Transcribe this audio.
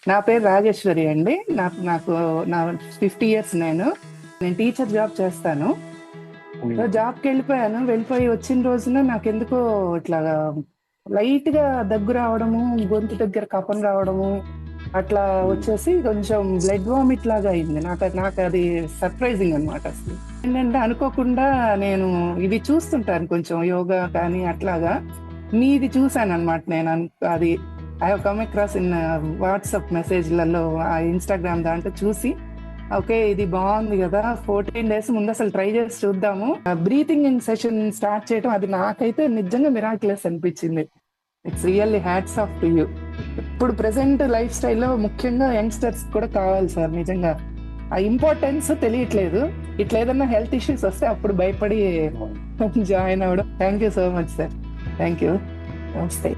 నా పేరు రాజేశ్వరి అండి. నాకు నాకు నా 50 ఇయర్స్. నేను టీచర్ జాబ్ చేస్తాను. జాబ్కి వెళ్ళిపోయాను. వెళ్ళిపోయి వచ్చిన రోజున నాకెందుకో ఇట్లా లైట్ గా దగ్గు రావడము, గొంతు దగ్గర కఫం రావడము, అట్లా వచ్చేసి కొంచెం బ్లడ్ వామిట్ లాగా అయింది. నాకు నాకు అది సర్ప్రైజింగ్ అనమాట. అసలు ఏంటంటే అనుకోకుండా నేను ఇవి చూస్తుంటాను, కొంచెం యోగా కానీ అట్లాగా మీది చూసాను అనమాట. అది I have come across in WhatsApp మెసేజ్లలో, ఆ ఇన్స్టాగ్రామ్ దాంట్లో చూసి, ఓకే ఇది బాగుంది కదా, 14 days ముందు అసలు ట్రై చేసి చూద్దాము. బ్రీతింగ్ ఇన్ సెషన్ స్టార్ట్ చేయడం అది నాకైతే నిజంగా మిరాక్యులస్ అనిపించింది. It's really hats off to you. ఇప్పుడు ప్రెసెంట్ లైఫ్ స్టైల్లో ముఖ్యంగా యంగ్స్టర్స్ కూడా కావాలి సార్. నిజంగా ఆ ఇంపార్టెన్స్ తెలియట్లేదు. ఇట్లా ఏదన్నా హెల్త్ ఇష్యూస్ వస్తే అప్పుడు భయపడి జాయిన్ అవ్వడం. Thank you so much sir. Thank you. నమస్తే.